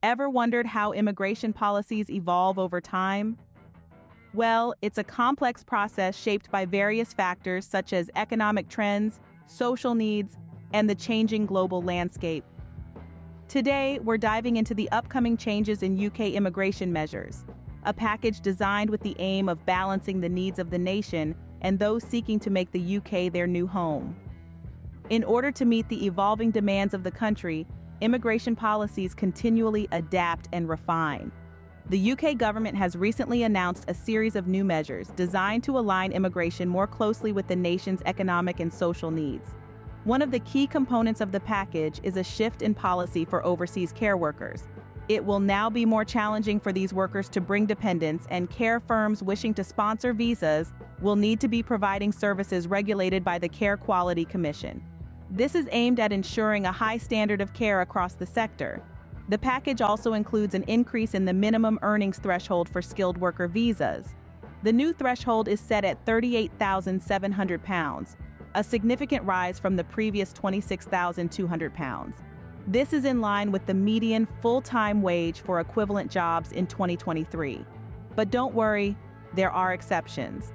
Ever wondered how immigration policies evolve over time? Well, it's a complex process shaped by various factors such as economic trends, social needs, and the changing global landscape. Today, we're diving into the upcoming changes in UK immigration measures, a package designed with the aim of balancing the needs of the nation and those seeking to make the UK their new home. In order to meet the evolving demands of the country, immigration policies continually adapt and refine. The UK government has recently announced a series of new measures designed to align immigration more closely with the nation's economic and social needs. One of the key components of the package is a shift in policy for overseas care workers. It will now be more challenging for these workers to bring dependents, and care firms wishing to sponsor visas will need to be providing services regulated by the Care Quality Commission. This is aimed at ensuring a high standard of care across the sector. The package also includes an increase in the minimum earnings threshold for skilled worker visas. The new threshold is set at £38,700, a significant rise from the previous £26,200. This is in line with the median full-time wage for equivalent jobs in 2023. But don't worry, there are exceptions.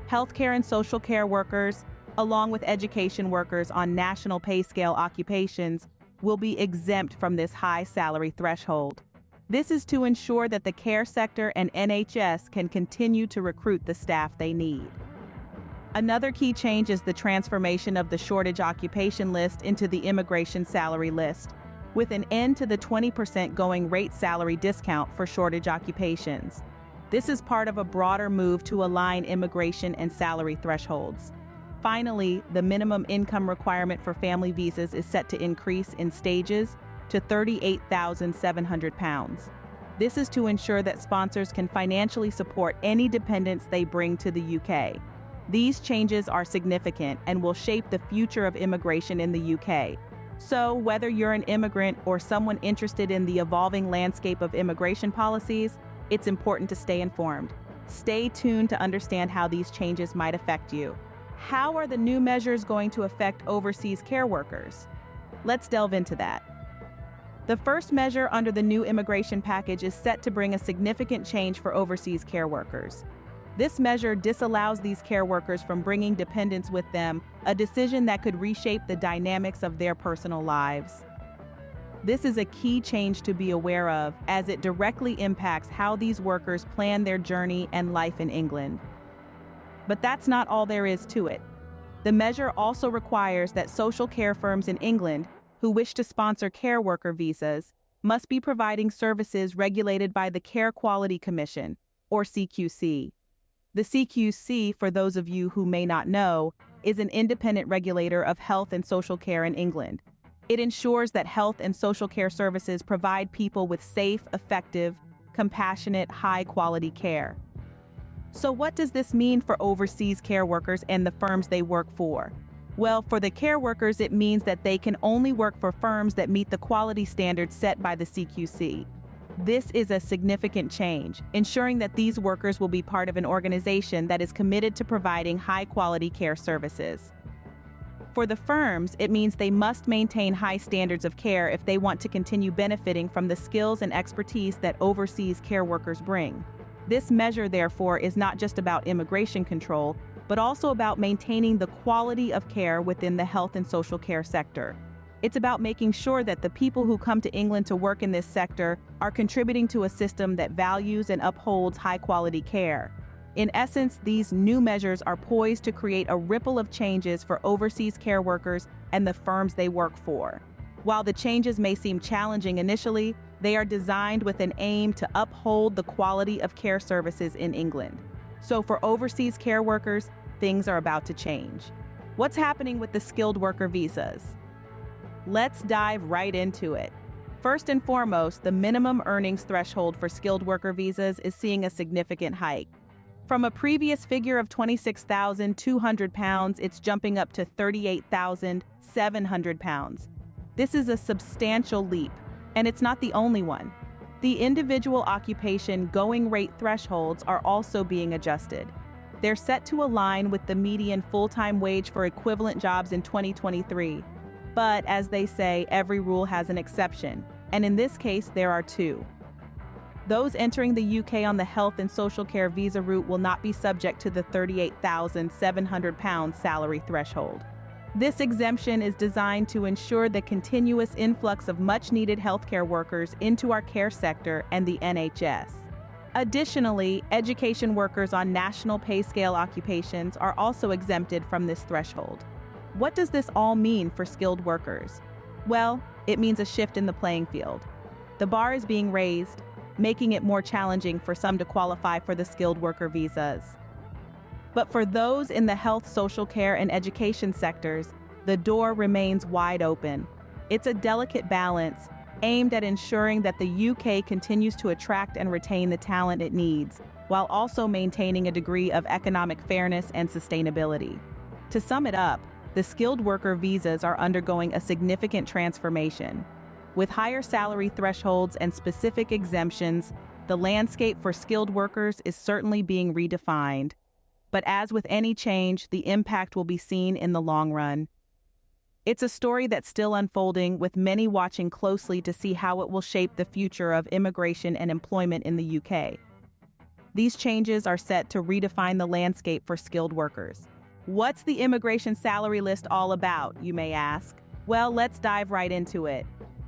Healthcare and social care workers, along with education workers on national pay scale occupations, will be exempt from this high salary threshold. This is to ensure that the care sector and NHS can continue to recruit the staff they need. Another key change is the transformation of the shortage occupation list into the immigration salary list, with an end to the 20% going rate salary discount for shortage occupations. This is part of a broader move to align immigration and salary thresholds. Finally, the minimum income requirement for family visas is set to increase in stages to £38,700. This is to ensure that sponsors can financially support any dependents they bring to the UK. These changes are significant and will shape the future of immigration in the UK. So, whether you're an immigrant or someone interested in the evolving landscape of immigration policies, it's important to stay informed. Stay tuned to understand how these changes might affect you. How are the new measures going to affect overseas care workers? Let's delve into that. The first measure under the new immigration package is set to bring a significant change for overseas care workers. This measure disallows these care workers from bringing dependents with them, a decision that could reshape the dynamics of their personal lives. This is a key change to be aware of, as it directly impacts how these workers plan their journey and life in England. But that's not all there is to it. The measure also requires that social care firms in England who wish to sponsor care worker visas must be providing services regulated by the Care Quality Commission, or CQC. The CQC, for those of you who may not know, is an independent regulator of health and social care in England. It ensures that health and social care services provide people with safe, effective, compassionate, high-quality care. So what does this mean for overseas care workers and the firms they work for? Well, for the care workers, it means that they can only work for firms that meet the quality standards set by the CQC. This is a significant change, ensuring that these workers will be part of an organization that is committed to providing high-quality care services. For the firms, it means they must maintain high standards of care if they want to continue benefiting from the skills and expertise that overseas care workers bring. This measure, therefore, is not just about immigration control, but also about maintaining the quality of care within the health and social care sector. It's about making sure that the people who come to England to work in this sector are contributing to a system that values and upholds high-quality care. In essence, these new measures are poised to create a ripple of changes for overseas care workers and the firms they work for. While the changes may seem challenging initially, they are designed with an aim to uphold the quality of care services in England. So for overseas care workers, things are about to change. What's happening with the skilled worker visas? Let's dive right into it. First and foremost, the minimum earnings threshold for skilled worker visas is seeing a significant hike. From a previous figure of £26,200, it's jumping up to £38,700. This is a substantial leap, and it's not the only one. The individual occupation going rate thresholds are also being adjusted. They're set to align with the median full-time wage for equivalent jobs in 2023. But as they say, every rule has an exception. and in this case, there are two. Those entering the UK on the health and social care visa route will not be subject to the £38,700 salary threshold. This exemption is designed to ensure the continuous influx of much-needed healthcare workers into our care sector and the NHS. Additionally, education workers on national pay scale occupations are also exempted from this threshold. What does this all mean for skilled workers? Well, it means a shift in the playing field. The bar is being raised, making it more challenging for some to qualify for the skilled worker visas. But for those in the health, social care, and education sectors, the door remains wide open. It's a delicate balance aimed at ensuring that the UK continues to attract and retain the talent it needs, while also maintaining a degree of economic fairness and sustainability. To sum it up, the skilled worker visas are undergoing a significant transformation. With higher salary thresholds and specific exemptions, the landscape for skilled workers is certainly being redefined. But as with any change, the impact will be seen in the long run. It's a story that's still unfolding, with many watching closely to see how it will shape the future of immigration and employment in the UK. These changes are set to redefine the landscape for skilled workers. What's the immigration salary list all about, you may ask? Well, let's dive right into it.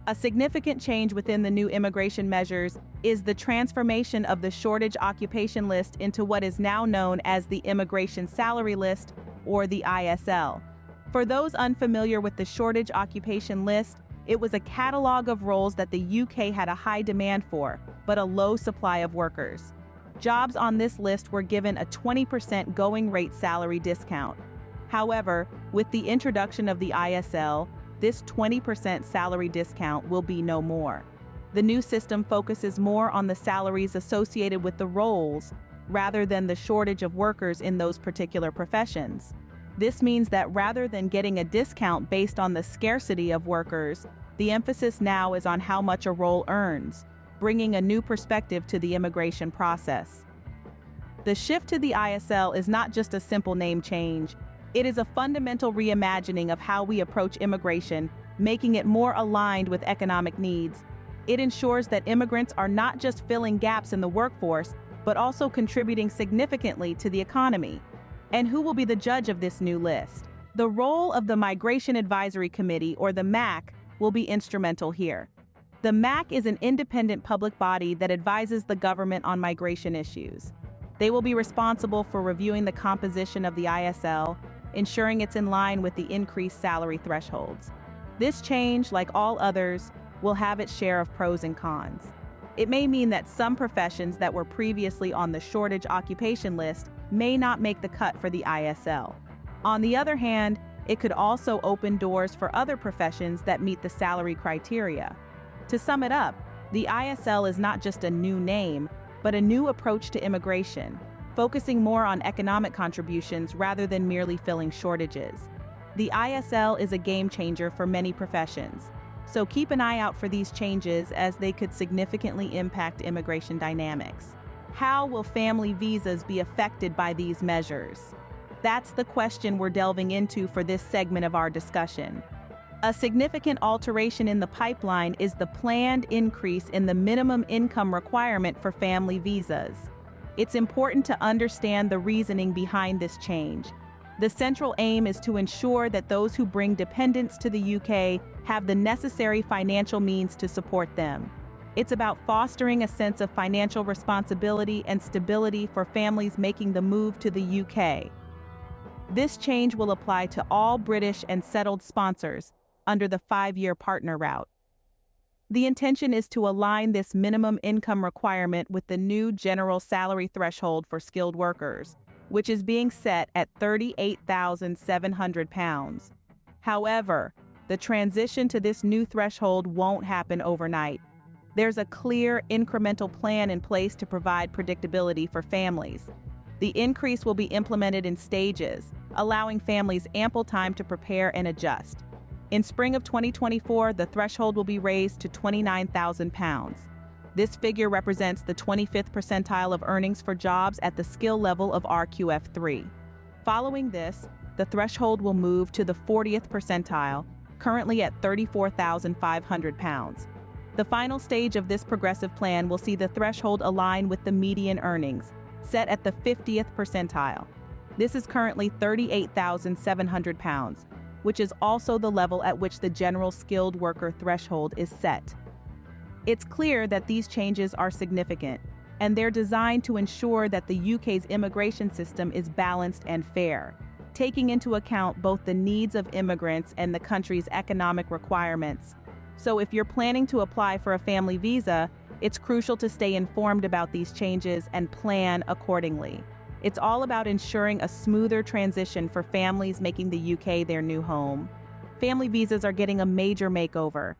A significant change within the new immigration measures is the transformation of the shortage occupation list into what is now known as the Immigration Salary List, or the ISL. For those unfamiliar with the shortage occupation list, it was a catalog of roles that the UK had a high demand for, but a low supply of workers. Jobs on this list were given a 20% going rate salary discount. However, with the introduction of the ISL, this 20% salary discount will be no more. The new system focuses more on the salaries associated with the roles, rather than the shortage of workers in those particular professions. This means that rather than getting a discount based on the scarcity of workers, the emphasis now is on how much a role earns, bringing a new perspective to the immigration process. The shift to the ISL is not just a simple name change. It is a fundamental reimagining of how we approach immigration, making it more aligned with economic needs. It ensures that immigrants are not just filling gaps in the workforce, but also contributing significantly to the economy. And who will be the judge of this new list? The role of the Migration Advisory Committee, or the MAC, will be instrumental here. The MAC is an independent public body that advises the government on migration issues. They will be responsible for reviewing the composition of the ISL, ensuring it's in line with the increased salary thresholds. This change, like all others, will have its share of pros and cons. It may mean that some professions that were previously on the shortage occupation list may not make the cut for the ISL. On the other hand, it could also open doors for other professions that meet the salary criteria. To sum it up, the ISL is not just a new name, but a new approach to immigration, focusing more on economic contributions rather than merely filling shortages. The ISL is a game changer for many professions, so keep an eye out for these changes as they could significantly impact immigration dynamics. How will family visas be affected by these measures? That's the question we're delving into for this segment of our discussion. A significant alteration in the pipeline is the planned increase in the minimum income requirement for family visas. It's important to understand the reasoning behind this change. The central aim is to ensure that those who bring dependents to the UK have the necessary financial means to support them. It's about fostering a sense of financial responsibility and stability for families making the move to the UK. This change will apply to all British and settled sponsors under the 5-year partner route. The intention is to align this minimum income requirement with the new general salary threshold for skilled workers, which is being set at £38,700. However, the transition to this new threshold won't happen overnight. There's a clear incremental plan in place to provide predictability for families. The increase will be implemented in stages, allowing families ample time to prepare and adjust. In spring of 2024, the threshold will be raised to £29,000. This figure represents the 25th percentile of earnings for jobs at the skill level of RQF3. Following this, the threshold will move to the 40th percentile, currently at £34,500. The final stage of this progressive plan will see the threshold align with the median earnings, set at the 50th percentile. This is currently £38,700, which is also the level at which the general skilled worker threshold is set. It's clear that these changes are significant, and they're designed to ensure that the UK's immigration system is balanced and fair, taking into account both the needs of immigrants and the country's economic requirements. So if you're planning to apply for a family visa, it's crucial to stay informed about these changes and plan accordingly. It's all about ensuring a smoother transition for families making the UK their new home. Family visas are getting a major makeover,